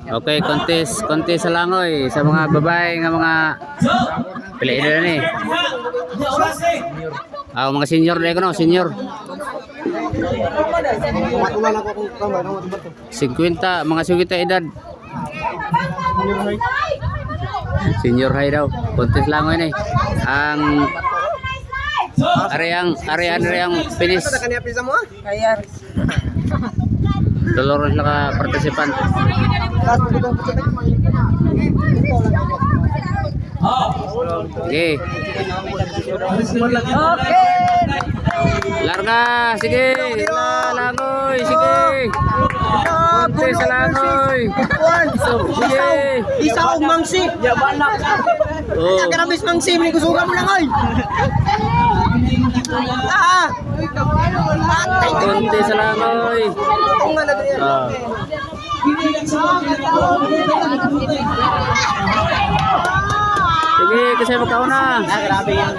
Okay, kontes sa langoy sa mga babae nga mga pili na ni. Mga senior na ko no, senior. 50, mga 50 edad. Senior high daw. Kontes langoy ni. Ang Ariang finish. Dolores lang ka partisipan. Okay. Larga, sige. Langoy, sige. Konti sa langoy. Sige. Isa og mangsi. Ya banak. Oh. Karabis mangsi ni kusuga mo lang oy. Konti sa langoy. Sige, kasi magkauna. Grabe yung ano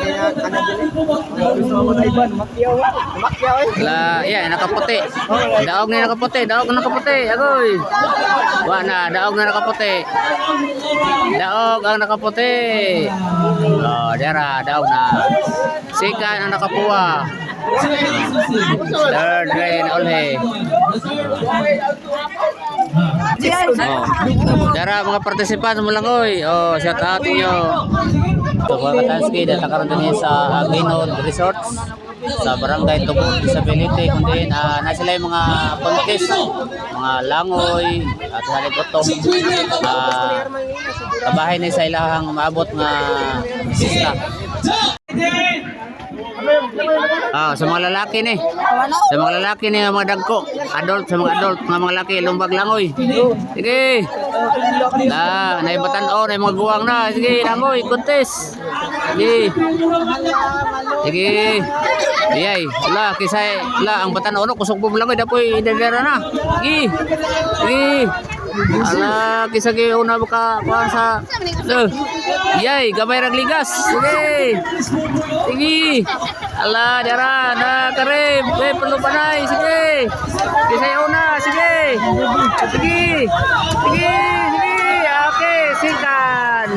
din. Makyaw eh. Yeah, nakaputi. Daog na nakaputi, agoy. Wa na, daog na nakaputi. Daog ang nakaputi. Oh, dera, daog na. Sikan ang nakapuwa. Third rain olhe. Dara mga partisipan mo lang oy. Oh, shout out niyo. Ito mga Katanski, data karon din sa Aguinod Resorts sa Barangay Tubod, Disability, kundi na sila yung mga contest, mga langoy at halikotong kabahay ni sa ilahang maabot nga sista. Sa mga lalaki ni. Sa mga lalaki ni mga dagko, adult sa mga adult, mga lalaki lumbag langoy. Sige. Naibatan na mga guwang na. Sige, langoy, contest. Sige. Sige. Iyay, kisay ang batan ono kusog bum langoy dapoy idadera na. Sige. Sige. Kisagi una baka kuan sa. Iyay, gamay rag ligas. Sige. Sige. Dara na karib. Perlu panay. Sige. Kisay una. Sige. Sige. Sige. Okay, sikan.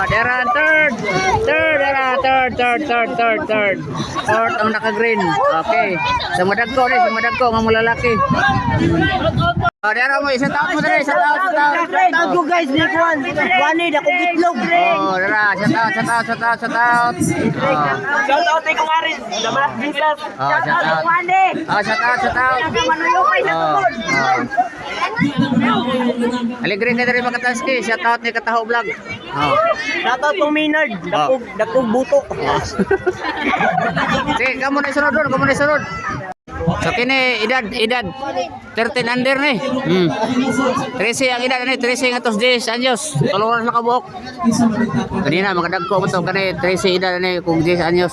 Dara third. Third ang naka-green. Okay. Sa madagko ni, nga mga lalaki. Dara mo isa taon mo dere, isa taon. Tawag ko guys, ni Juan. Wani dako gitlog. Dara, shout out. Shout out kay Kumaris. Damat business. Shout out. Shout out. Aligre ka dere mga Katanski, shout out ni Kataho Vlog. Shout out kong Maynard. Dakog buto. Sige, kamu na sunod. So kini edad 13 under ni. 13 ang edad ni, 13 atos 10 anyos. Tuluran na kabuok. Kanina makadagko mo to kani 13 edad ni kung 10 anyos.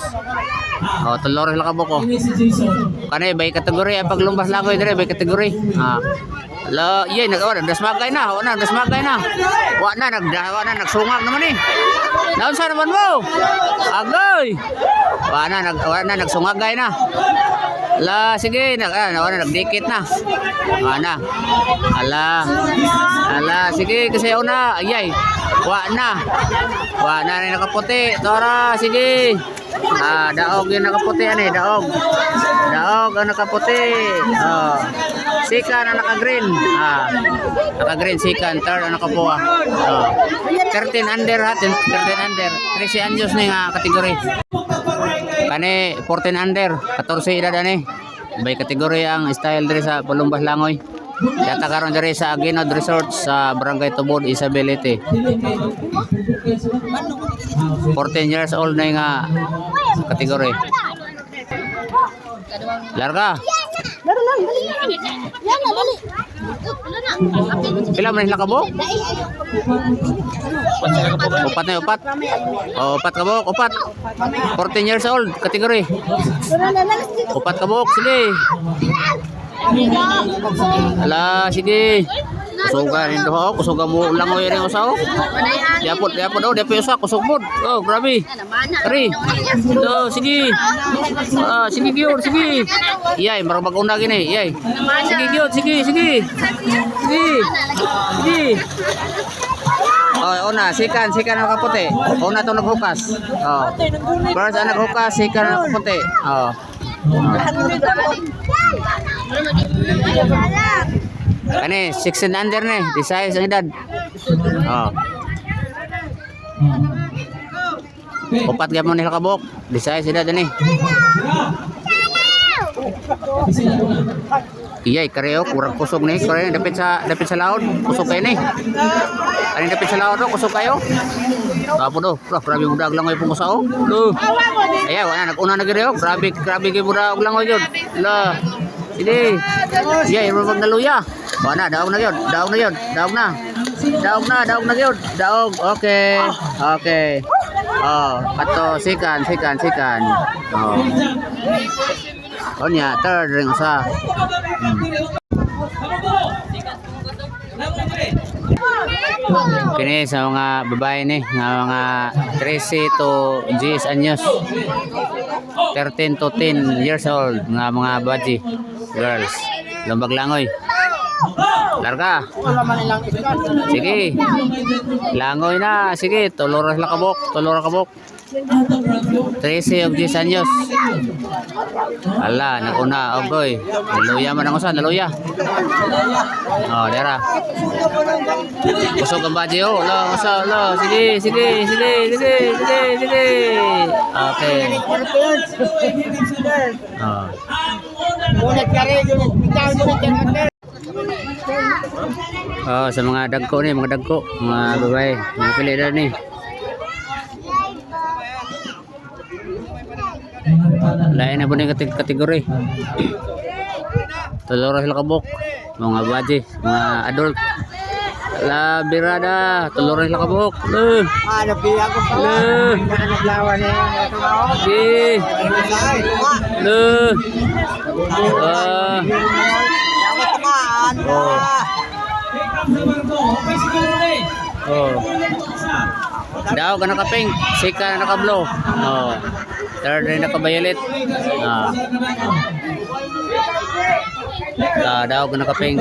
Tuluran na kabuok ko. Kani bay kategori ang paglumbas langoy dire bay kategori. Dasmagay na. Wa na nagsungag naman eh. Naunsa naman mo? Agoy. Wa na nagsungagay na. Sige, nagdikit na. Sige, kasi una, ayay. Wa na rin nakaputi. Tara, sige. Daog yung nakaputi, daog ang nakaputi. Sikan ang naka-green. Naka-green, sikan. Third ang nakapuwa. 13 under ha, 13 under. 13 anyos na yung kategori. Kani 14 under, 14 edad ani. Bay kategori ang style diri sa Palumbas Langoy. Data karon diri sa Aguinod Resort sa Barangay Tubod, Disability. 14 years old na nga kategori. Larga. Pila man sila kabok? Upat na upat. Upat kabok, upat. 14 years old kategori. Upat kabok, sige. Sige. Kusugan ito ho, kusugan mo lang o yung usaw. Diapot usa, kusugmod. Grabe. Kari. Sige. Sige gyud, sige. Iyay, marabag una gini, iyay. Sige gyud, sige. Sige. Sige. Oh, una, sikan ang nakaputi. Una to naghukas. Oh. First ang naghukas, sikan ang nakaputi. Oh. Kani, 16 under ni, 16 ang edad. Oh. Upat gyapon ni kabuk, 16 edad ni. Iyay kareo kurang kusog ni, kareo dapit sa laod, kusog kayo ni. Ani dapit sa laod kusog kayo. Tapo do, grabe budak lang ay pumusao. Do. Ayaw, nag-una na gid grabe gyud budak lang ay jud. La. Sige. Iyay, rubag na luya. Wala, daog na gyud, daog na gyud. Daog. Okay. Oh, kato sikan. Oh. Onya, third ring usa. Kini sa mga babae ni, nga mga 13 to 10 anyos. 13 to 10 years old nga mga baji girls. Lumbag langoy. Larga. Sige. Langoy na. Sige, tulora kabok. 13 og 10 anyos. Ala, nakuna ogoy. Naluya man ang usa, naluya. Oh, dera. Kusog ang baji oh. Lo, usa, lo. Sige. Okay. Oh. Oh, sa mga dagko, mga babae, mga pili na ni. Lain na po ni kategori. Tulora sila kabok, mga baji, mga adult. La birada, tulora sila kabok. Napiya ko pala. Naglawan niya. Sige. Oh. Daw ka naka-pink, sika na naka-blue. Oh. Third rin naka-violet. Daw ka naka-pink.